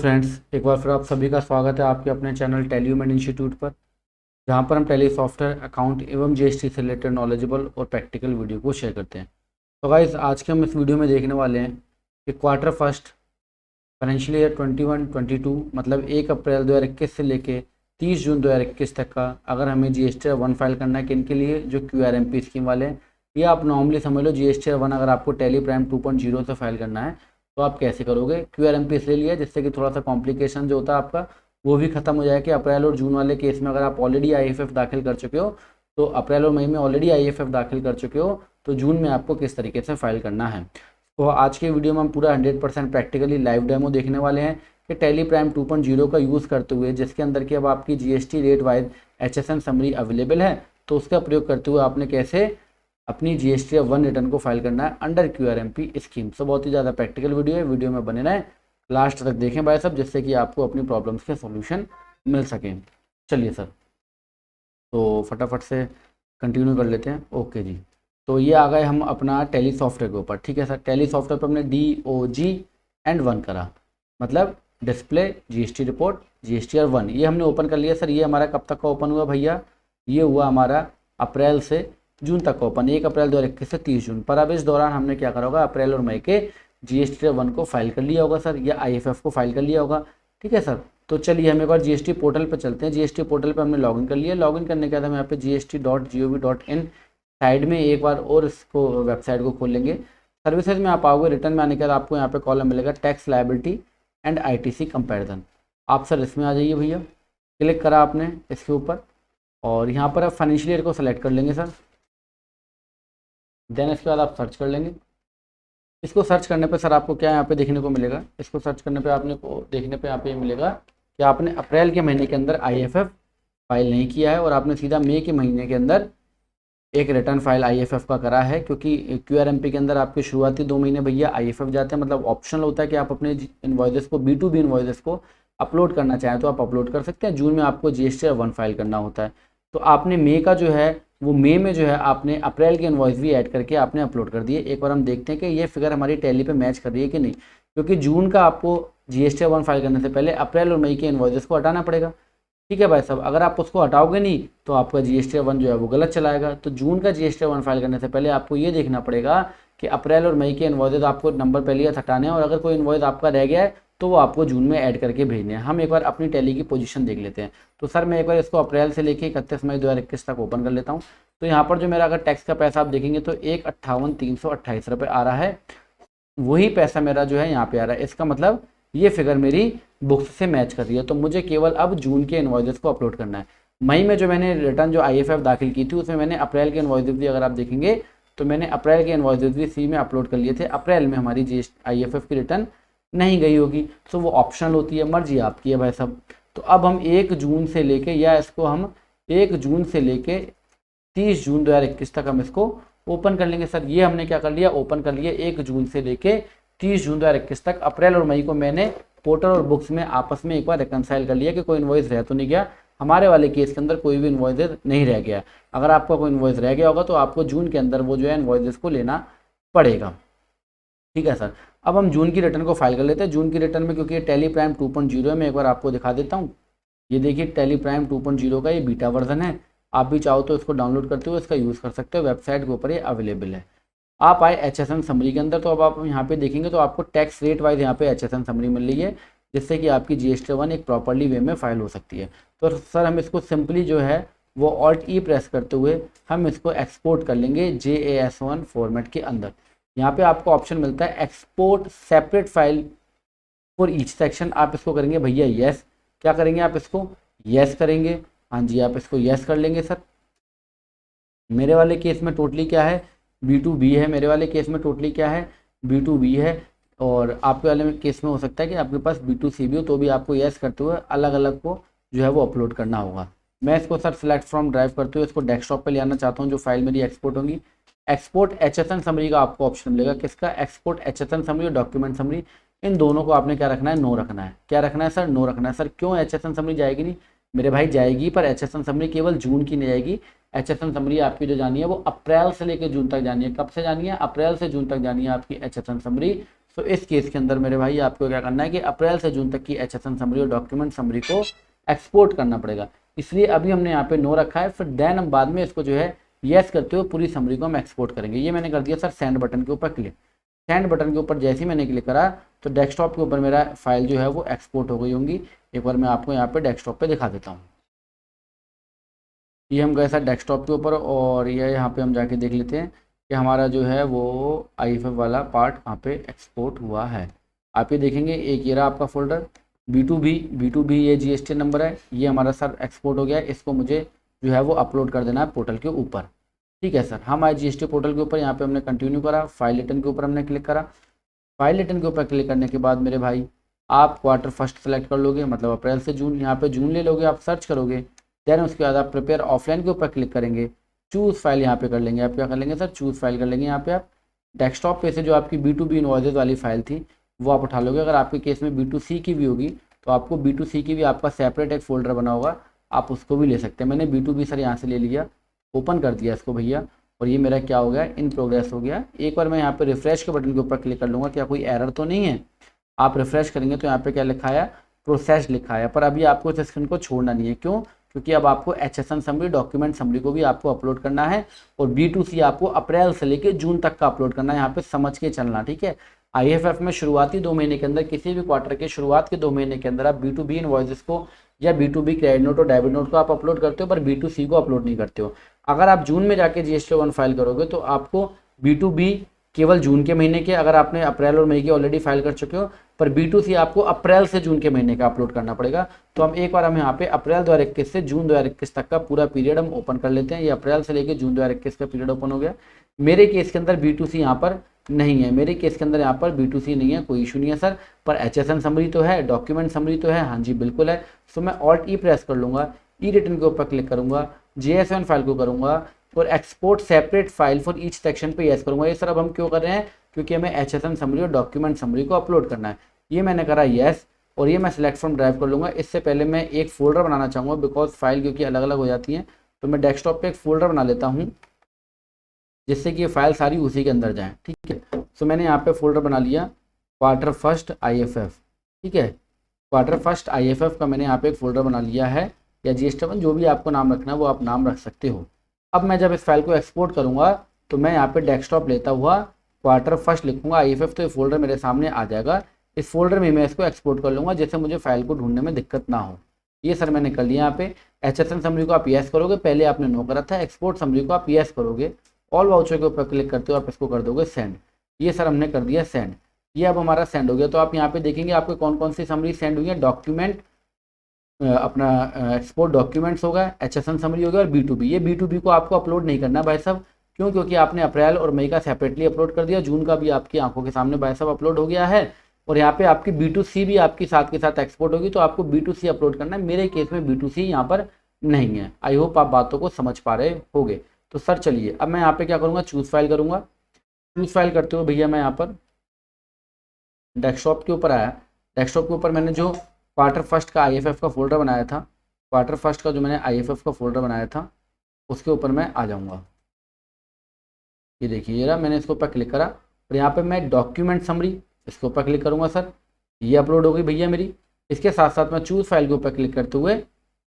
Friends, एक बार फिर आप सभी का स्वागत है आपके अपने चैनल टेलीमेड इंस्टीट्यूट पर, जहां पर हम टेली सॉफ्टवेयर अकाउंट एवं जीएसटी से रिलेटेड नॉलेजेबल और प्रैक्टिकल वीडियो को शेयर करते हैं। तो गाइस, आज के हम इस वीडियो में देखने वाले हैं कि क्वार्टर फर्स्ट फाइनेंशियल ईयर 21-22 मतलब 1 अप्रैल 2021 से लेके 30 जून 2021 तक का अगर हमें जीएसटी 1 फाइल करना है किन के लिए, जो QRMP स्कीम वाले हैं, या आप नॉर्मली समझ लो जीएसटी 1 अगर आपको टेली प्राइम 2.0 से फाइल करना है तो आप कैसे करोगे। QRMP इसलिए लिया जिससे कि थोड़ा सा कॉम्प्लिकेशन जो होता है आपका वो भी खत्म हो जाए कि अप्रैल और जून वाले केस में अगर आप ऑलरेडी IFF दाखिल कर चुके हो तो अप्रैल और मई में ऑलरेडी IFF दाखिल कर चुके हो तो जून में आपको किस तरीके से फाइल करना है। तो आज के वीडियो में हम पूरा 100% प्रैक्टिकली लाइव डेमो देखने वाले हैं कि टेली प्राइम 2.0 का यूज़ करते हुए, जिसके अंदर की अब आपकी GST rate wise HSN summary available है, तो उसका प्रयोग करते हुए आपने कैसे अपनी GST 1 रिटर्न को फाइल करना है अंडर QRMP स्कीम। तो बहुत ही ज़्यादा प्रैक्टिकल वीडियो है, वीडियो में बने रहें, लास्ट तक देखें भाई सब, जिससे कि आपको अपनी प्रॉब्लम्स के सॉल्यूशन मिल सकें। चलिए सर, तो फटाफट से कंटिन्यू कर लेते हैं। ओके जी, तो ये आ गए हम अपना टेली सॉफ्टवेयर के ऊपर। ठीक है सर, टेली सॉफ्टवेयर पर हमने DOG&1 करा, मतलब डिस्प्ले GST रिपोर्ट GSTR 1, ये हमने ओपन कर लिया। सर ये हमारा कब तक का ओपन हुआ भैया? ये हुआ हमारा अप्रैल से जून तक का ओपन, 1 अप्रैल 2021 से 30 जून। पर अब इस दौरान हमने क्या करा होगा, अप्रैल और मई के GST 1 को फाइल कर लिया होगा सर, या IFF को फाइल कर लिया होगा। ठीक है सर, तो चलिए हम एक बार GST पोर्टल पर चलते हैं। GST पोर्टल पर हमने लॉगिन कर लिया। लॉगिन करने के बाद हम यहाँ पे gst.gov.in साइड में एक बार और इसको वेबसाइट को खोल लेंगे। सर्विसेज में आप आओगे, रिटर्न में आने के बाद आपको यहाँ पे कॉलम मिलेगा tax liability and ITC comparison. आप सर इसमें आ जाइए भैया। क्लिक करा आपने इसके ऊपर और यहाँ पर आप फाइनेंशियल ईयर को सेलेक्ट कर लेंगे सर। देन इसके बाद आप सर्च कर लेंगे। इसको सर्च करने पे सर आपको क्या यहाँ पे देखने को मिलेगा, इसको सर्च करने पे आपने को देखने पे यहाँ पे ये मिलेगा कि आपने अप्रैल के महीने के अंदर IFF फाइल नहीं किया है और आपने सीधा मई के महीने के अंदर एक रिटर्न फाइल IFF का करा है, क्योंकि QRMP के अंदर आपके शुरुआती 2 महीने भैया IFF जाते हैं, मतलब ऑप्शनल होता है कि आप अपने इन्वॉइसेस को B2B इन्वॉइसेस को अपलोड करना चाहें तो आप अपलोड कर सकते हैं। जून में आपको GST 1 फाइल करना होता है, तो आपने मई का जो है वो मई में जो है आपने अप्रैल के इन्वॉइस भी ऐड करके आपने अपलोड कर दिए। एक बार हम देखते हैं कि ये फिगर हमारी टैली पे मैच कर रही है कि नहीं, क्योंकि जून का आपको GST 1 फाइल करने से पहले अप्रैल और मई के इन्वॉइसेस को हटाना पड़ेगा। ठीक है भाई साहब, अगर आप उसको हटाओगे नहीं तो आपका GST 1 जो है वो गलत चलाएगा। तो जून का GST 1 फाइल करने से पहले आपको ये देखना पड़ेगा कि अप्रैल और मई के इन्वॉइसेस आपको नंबर पहले हटाने हैं, और अगर कोई इन्वॉइस आपका रह गया है तो वो आपको जून में ऐड करके भेजने हैं। हम एक बार अपनी टैली की पोजीशन देख लेते हैं। तो सर मैं एक बार इसको अप्रैल से लेके 31 मई 2021 तक ओपन कर लेता हूँ। तो यहाँ पर जो मेरा अगर टैक्स का पैसा आप देखेंगे तो 1,58,328 रुपये आ रहा है, वही पैसा मेरा जो है यहाँ पे आ रहा है। इसका मतलब ये फिगर मेरी बुक्स से मैच कर रही है। तो मुझे केवल अब जून के इन्वॉइसेस को अपलोड करना है। मई में जो मैंने रिटर्न जो IFF दाखिल की थी उसमें मैंने अप्रैल के इन्वॉइसेस भी अगर आप देखेंगे तो मैंने अप्रैल के इन्वॉइसेस भी सी में अपलोड कर लिए थे। अप्रैल में हमारी IFF की रिटर्न नहीं गई होगी, तो वो ऑप्शनल होती है, मर्जी आपकी है भाई साहब। तो अब हम 1 जून से लेके, या इसको हम 1 जून से लेके 30 जून 2021 तक हम इसको ओपन कर लेंगे। सर ये हमने क्या कर लिया, ओपन कर लिया 1 जून से लेके 30 जून 2021 तक। अप्रैल और मई को मैंने पोर्टल और बुक्स में आपस में एक बार रिकनसाइल कर लिया कि कोई इन्वॉइस रह तो नहीं गया। हमारे वाले केस के अंदर कोई भी इन्वॉइस नहीं रह गया। अगर आपका कोई इन्वॉइस रह गया होगा तो आपको जून के अंदर वो जो है इन्वॉइस को लेना पड़ेगा। ठीक है सर, अब हम जून की रिटर्न को फाइल कर लेते हैं। जून की रिटर्न में क्योंकि ये टेली प्राइम 2.0 है, मैं एक बार आपको दिखा देता हूँ। ये देखिए टेली प्राइम 2.0 का ये बीटा वर्जन है। आप भी चाहो तो इसको डाउनलोड करते हुए इसका यूज़ कर सकते हो, वेबसाइट के ऊपर ये अवेलेबल है। आप आए HSN समरी के अंदर, तो अब आप यहाँ पे देखेंगे तो आपको टैक्स रेट वाइज यहाँ पे HSN समरी मिल रही है, जिससे कि आपकी GST 1 एक प्रॉपरली वे में फाइल हो सकती है। तो सर हम इसको सिंपली जो है वो Alt-E प्रेस करते हुए हम इसको एक्सपोर्ट कर लेंगे JAS1 फॉर्मेट के अंदर। यहाँ पे आपको ऑप्शन मिलता है export separate file for each section. आप इसको करेंगे भैया यस। क्या करेंगे आप इसको यस करेंगे, हाँ जी आप इसको यस कर लेंगे। सर मेरे वाले केस में टोटली क्या है, B2B है। मेरे वाले केस में टोटली क्या है, B2B है। और आपके वाले में केस में हो सकता है कि आपके पास B2C भी हो, तो भी आपको यस करते हुए अलग अलग को जो है वो अपलोड करना होगा। मैं इसको सर सिलेक्ट फ्रॉम ड्राइव करते हुए इसको डेस्कटॉप पे ले आना चाहता हूँ, जो फाइल मेरी एक्सपोर्ट होंगी। एक्सपोर्ट HSN समरी का आपको ऑप्शन मिलेगा, किसका, एक्सपोर्ट HSN समरी और डॉक्यूमेंट समरी। इन दोनों को आपने क्या रखना है, नो रखना है। क्या रखना है सर, नो रखना है। सर क्यों HSN समरी जाएगी नहीं मेरे भाई? जाएगी, पर HSN समरी केवल जून की नहीं जाएगी। HSN समरी आपकी जो जानी है वो अप्रैल से लेकर जून तक जानी है। कब से जानी है, अप्रैल से जून तक जानी है आपकी HSN समरी। सो इस केस के अंदर मेरे भाई आपको क्या करना है कि अप्रैल से जून तक की HSN समरी और डॉक्यूमेंट समरी को एक्सपोर्ट करना पड़ेगा। इसलिए अभी हमने यहाँ पे नो रखा है, फिर देन हम बाद में इसको जो है यस करते हुए पूरी समरी को हम एक्सपोर्ट करेंगे। ये मैंने कर दिया सर सेंड बटन के ऊपर क्लिक। सेंड बटन के ऊपर जैसे ही मैंने क्लिक करा तो डेस्कटॉप के ऊपर मेरा फाइल जो है वो एक्सपोर्ट हो गई होंगी। एक बार मैं आपको यहाँ पे डेस्कटॉप पे दिखा देता हूँ। ये हम गए सर डेस्कटॉप के ऊपर और ये यहाँ पे हम जाके देख लेते हैं कि हमारा जो है वो IFF वाला पार्ट वहाँ पे एक्सपोर्ट हुआ है। आप ये देखेंगे एक ये रहा आपका फोल्डर B2B ये GST नंबर है, ये हमारा सर एक्सपोर्ट हो गया है। इसको मुझे जो है वो अपलोड कर देना है पोर्टल के ऊपर। ठीक है सर, हम आए GST पोर्टल के ऊपर, यहाँ पे हमने कंटिन्यू करा, फाइल रिटर्न के ऊपर हमने क्लिक करा। फाइल रिटर्न के ऊपर क्लिक करने के बाद मेरे भाई आप क्वार्टर फर्स्ट सेलेक्ट कर लोगे, मतलब अप्रैल से जून, यहाँ पे जून ले लोगे, आप सर्च करोगे। देन उसके बाद आप प्रिपेयर ऑफलाइन के ऊपर क्लिक करेंगे, चूज़ फाइल यहाँ पे कर लेंगे। आप क्या कर लेंगे सर, चूज़ फाइल कर लेंगे। यहाँ पे आप डेस्कटॉप पे से जो आपकी B2B इनवॉइसेज वाली फाइल थी वो आप उठा लोगे। अगर आपके केस में B2C की भी होगी तो आपको B2C की भी आपका सेपरेट एक फोल्डर बना होगा, आप उसको भी ले सकते हैं। मैंने B2B सर यहाँ से ले लिया, ओपन कर दिया इसको भैया, और ये मेरा क्या हो गया, इन प्रोग्रेस हो गया। एक बार मैं यहाँ पे रिफ्रेश के बटन के ऊपर क्लिक कर लूँगा, क्या कोई एरर तो नहीं है। आप रिफ्रेश करेंगे तो यहाँ पे क्या लिखा है, प्रोसेस लिखा है। पर अभी आपको इस स्क्रीन को छोड़ना नहीं है, क्यों, क्योंकि अब आपको HSN समरी डॉक्यूमेंट समरी को भी आपको अपलोड करना है और B2C आपको अप्रैल से लेकर जून तक का अपलोड करना है। यहाँ पे समझ के चलना, ठीक है। IFF में शुरुआती 2 महीने के अंदर, किसी भी क्वार्टर के शुरुआत के 2 महीने के अंदर आप B2B इनवॉइसेस को या B2B क्रेडिट नोट और डेबिट नोट को आप अपलोड करते हो, पर B2C को अपलोड नहीं करते हो। अगर आप जून में जाके GST1 फाइल करोगे तो आपको B2B केवल जून के महीने के, अगर आपने अप्रैल और मई के ऑलरेडी फाइल कर चुके हो, पर B2C आपको अप्रैल से जून के महीने का अपलोड करना पड़ेगा। तो हम एक बार हम यहाँ पे अप्रैल 2021 से जून 2021 तक का पूरा पीरियड हम ओपन कर लेते हैं। ये अप्रैल से लेकर जून 2021 का पीरियड ओपन हो गया। मेरे केस के अंदर B2C यहाँ पर नहीं है, मेरे केस के अंदर यहाँ पर B2C नहीं है, कोई इशू नहीं है सर। पर HSN समरी तो है, डॉक्यूमेंट समरी तो है, हाँ जी बिल्कुल है। सो मैं Alt-E प्रेस कर लूँगा, ई रिटर्न के ऊपर क्लिक करूँगा, JSON फाइल को करूँगा और export separate file for each section पे यस करूँगा। ये सर अब हम क्यों कर रहे हैं, क्योंकि हमें HSN समरी और डॉक्यूमेंट समरी को अपलोड करना है। ये मैंने करा यस, और ये मैं सिलेक्ट फ्रॉम ड्राइव कर लूँगा। इससे पहले मैं एक फोल्डर बनाना चाहूँगा, बिकॉज फाइल क्योंकि अलग अलग हो जाती हैं, तो मैं डेस्कटॉप पे एक फोल्डर बना लेता हूँ जिससे कि ये फाइल सारी उसी के अंदर जाए। ठीक है, सो मैंने यहाँ पे फोल्डर बना लिया क्वार्टर फर्स्ट IFF। ठीक है, क्वार्टर फर्स्ट IFF का मैंने यहाँ पे एक फोल्डर बना लिया है, या GST1 जो भी आपको नाम रखना है वो आप नाम रख सकते हो। अब मैं जब इस फाइल को एक्सपोर्ट करूँगा तो मैं यहाँ पे डेस्कटॉप लेता हुआ क्वार्टर फर्स्ट लिखूँगा IFF, तो ये फोल्डर मेरे सामने आ जाएगा। इस फोल्डर में मैं इसको एक्सपोर्ट कर लूँगा जिससे मुझे फाइल को ढूंढने में दिक्कत ना हो। ये सर मैंने कर लिया। यहाँ पे HSN समरी को आप यस करोगे, पहले आपने नो करा था। एक्सपोर्ट समरी को आप यस करोगे, ऑल वाउचर के ऊपर क्लिक करते हो, आप इसको कर दोगे सेंड। ये सर हमने कर दिया सेंड, ये अब हमारा सेंड हो गया। तो आप यहाँ पे देखेंगे आपके कौन कौन सी समरी सेंड हुई है। डॉक्यूमेंट अपना एक्सपोर्ट डॉक्यूमेंट्स होगा, HSN समरी होगा और B2B। ये B2B को आपको अपलोड नहीं करना भाई साहब, क्यों, क्योंकि आपने अप्रैल और मई का सेपरेटली अपलोड कर दिया, जून का भी आपकी आंखों के सामने भाई साहब अपलोड हो गया है, और यहाँ पे आपकी B2C भी आपकी साथ के साथ एक्सपोर्ट होगी। तो आपको B2C अपलोड करना है। मेरे केस में B2C यहाँ पर नहीं है। आई होप आप बातों को समझ पा रहे होगे। तो सर चलिए अब मैं यहाँ पे क्या करूँगा, चूज़ फाइल करूँगा। चूज़ फाइल करते हुए भैया मैं यहाँ पर डेस्कटॉप के ऊपर आया। डेस्कटॉप के ऊपर मैंने जो क्वार्टर फर्स्ट का IFF का फोल्डर बनाया था, क्वार्टर फर्स्ट का जो मैंने IFF का फोल्डर बनाया था उसके ऊपर मैं आ जाऊँगा। ये देखिए ये रहा, मैंने इसके ऊपर क्लिक करा और यहाँ पे मैं डॉक्यूमेंट समरी इसके ऊपर क्लिक करूँगा। सर ये अपलोड हो गई भैया मेरी। इसके साथ साथ मैं चूज़ फाइल के ऊपर क्लिक करते हुए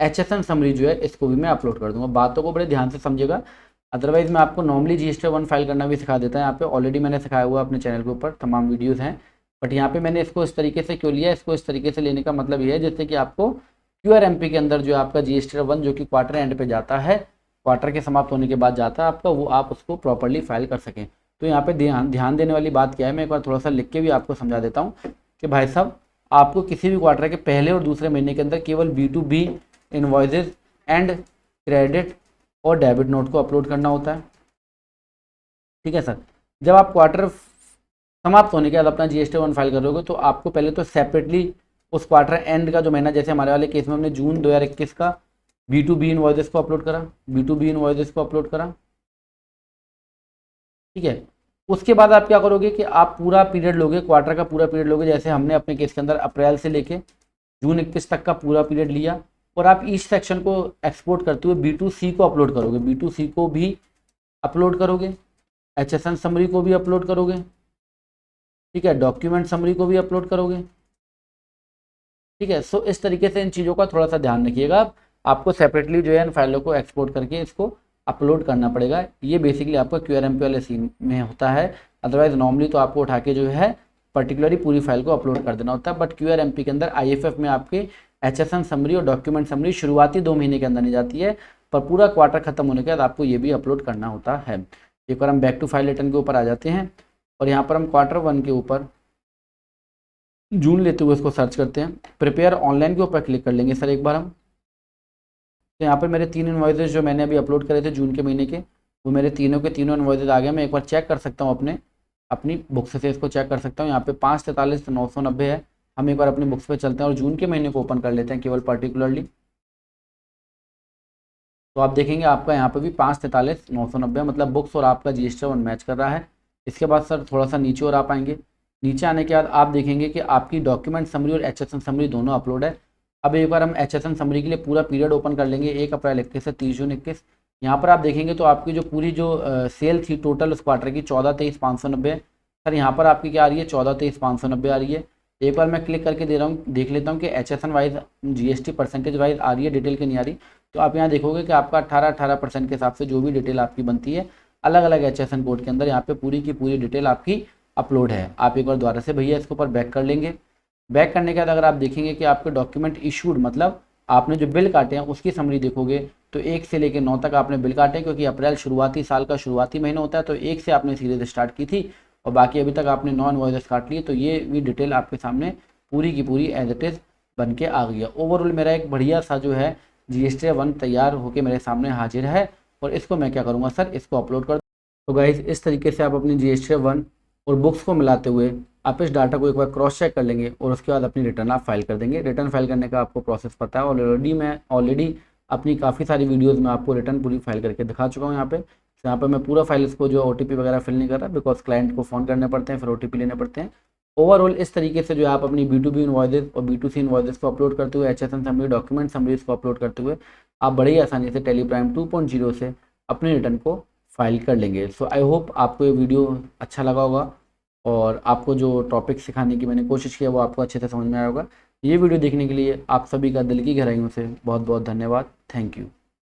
HSN समरी जो है इसको भी मैं अपलोड कर दूँगा। बातों को बड़े ध्यान से समझिएगा, अदरवाइज़ मैं आपको नॉर्मली GST1 फाइल करना भी सिखा देता है। यहाँ पे ऑलरेडी मैंने सिखाया हुआ अपने चैनल के ऊपर तमाम वीडियोज़ हैं, बट यहाँ पे मैंने इसको इस तरीके से क्यों लिया, इसको इस तरीके से लेने का मतलब ये है जिससे कि आपको QRMP के अंदर जो आपका GST1 जो कि क्वार्टर एंड पे जाता है, क्वार्टर के समाप्त होने के बाद जाता है आपका, वो आप उसको प्रॉपरली फाइल कर सकें। तो यहाँ पे ध्यान देने वाली बात क्या है, मैं एक बार थोड़ा सा लिख के भी आपको समझा देता हूँ कि भाई साहब आपको किसी भी क्वार्टर के पहले और दूसरे महीने के अंदर केवल B2B इनवॉइसेज एंड क्रेडिट और डेबिट नोट को अपलोड करना होता है। ठीक है सर, जब आप क्वार्टर समाप्त होने के बाद अपना GST1 फाइल करोगे तो आपको पहले तो सेपरेटली उस क्वार्टर एंड का जो महीना, जैसे हमारे वाले केस में हमने जून 2021 का B2B इनवॉइसेस को अपलोड करा, B2B इनवॉइसेस को अपलोड करा। ठीक है, उसके बाद आप क्या करोगे कि आप पूरा पीरियड लोगे, क्वार्टर का पूरा पीरियड लोगे, जैसे हमने अपने केस के अंदर अप्रैल से लेके जून 21 तक का पूरा पीरियड लिया, और आप ईच सेक्शन को एक्सपोर्ट करते हुए B2C को अपलोड करोगे, B2C को भी अपलोड करोगे, HSN समरी को भी अपलोड करोगे। ठीक है, डॉक्यूमेंट समरी को भी अपलोड करोगे। ठीक है, सो इस तरीके से इन चीज़ों का थोड़ा सा ध्यान रखिएगा। आपको सेपरेटली जो है इन फाइलों को एक्सपोर्ट करके इसको अपलोड करना पड़ेगा। ये बेसिकली आपका QRMP वाले सीन में होता है। अदरवाइज नॉर्मली तो आपको उठा के जो है पर्टिकुलरली पूरी फाइल को अपलोड कर देना होता है। बट QRMP के अंदर IFF में आपके HSN समरी और डॉक्यूमेंट समरी शुरुआती 2 महीने के अंदर नहीं जाती है, पर पूरा क्वार्टर खत्म होने के बाद आपको ये भी अपलोड करना होता है। एक बार हम बैक टू फाइल रिटर्न के ऊपर आ जाते हैं और यहाँ पर हम Q1 के ऊपर जून लेते हुए इसको सर्च करते हैं। प्रिपेयर ऑनलाइन के ऊपर क्लिक कर लेंगे सर एक बार हम। तो यहाँ पर मेरे 3 इन्वॉइसेस जो मैंने अभी अपलोड करे थे जून के महीने के, वो मेरे तीनों के तीनों इन्वॉइसेस आ गए। मैं एक बार चेक कर सकता हूँ अपनी बुक्स से इसको चेक कर सकता हूँ। यहाँ पे 543,990 है। हम एक बार अपनी बुक्स पे चलते हैं और जून के महीने को ओपन कर लेते हैं केवल पर्टिकुलरली। तो आप देखेंगे आपका यहाँ पे भी 543,990 मतलब बुक्स और आपका GST1 मैच कर रहा है। इसके बाद सर थोड़ा सा नीचे और आप आएंगे। नीचे आने के बाद आप देखेंगे कि आपकी डॉक्यूमेंट समरी और HSN समरी दोनों अपलोड है। अब एक बार हम HSN समरी के लिए पूरा पीरियड ओपन कर लेंगे 1 अप्रैल 21 से 30 जून 21। यहाँ पर आप देखेंगे तो आपकी जो पूरी जो सेल थी टोटल उस क्वार्टर की 14,23,590 सर यहाँ पर आपकी क्या आ रही है 14,23,590 आ रही है। एक बार मैं क्लिक करके दे रहा हूँ, देख लेता हूँ कि HSN wise GST percentage wise आ रही है, डिटेल की नहीं आ रही। तो आप यहाँ देखोगे कि आपका 18% के हिसाब से जो भी डिटेल आपकी बनती है अलग अलग HSN कोड के अंदर यहाँ पे पूरी की पूरी डिटेल आपकी अपलोड है। आप एक बार दोबारा से भैया इसके ऊपर बैक कर लेंगे। बैक करने के बाद अगर आप देखेंगे कि आपके डॉक्यूमेंट इशूड मतलब आपने जो बिल काटे हैं उसकी समरी देखोगे तो 1 से लेकर 9 तक आपने बिल काटे, क्योंकि अप्रैल शुरुआती साल का शुरुआती महीना होता है तो 1 से आपने सीरीज स्टार्ट की थी और बाकी अभी तक आपने 9 इनवॉइसेस काट लिए। तो ये भी डिटेल आपके सामने पूरी की पूरी एज इट इज़ बन के आ गई है। ओवरऑल मेरा एक बढ़िया सा जो है GST1 तैयार होकर मेरे सामने हाजिर है और इसको मैं क्या करूँगा सर, इसको अपलोड कर। तो गाइज इस तरीके से आप अपनी GST1 और बुक्स को मिलाते हुए आप इस डाटा को एक बार क्रॉस चेक कर लेंगे और उसके बाद अपनी रिटर्न आप फाइल कर देंगे। रिटर्न फाइल करने का आपको प्रोसेस पता है ऑलरेडी अपनी काफ़ी सारी वीडियोस में आपको रिटर्न पूरी फाइल करके दिखा चुका हूँ। यहाँ पे मैं पूरा फाइल इसको जो OTP वगैरह फिल नहीं कर रहा, बिकॉज क्लाइंट को फ़ोन करने पड़ते हैं फिर OTP लेने पड़ते हैं। ओवरऑल इस तरीके से जो आप अपनी B2B इनवॉइसेस और B2C इनवॉइसेस को अपलोड करते हुए HSN समरी डॉक्यूमेंट समरीज को अपलोड करते हुए आप बड़ी आसानी से टेली प्राइम 2.0 से अपने रिटर्न को फाइल कर लेंगे। सो आई होप आपको ये वीडियो अच्छा लगा होगा और आपको जो टॉपिक सिखाने की मैंने कोशिश किया वो आपको अच्छे से समझ में आया होगा। ये वीडियो देखने के लिए आप सभी का दिल की गहराइयों से बहुत बहुत धन्यवाद। Thank you.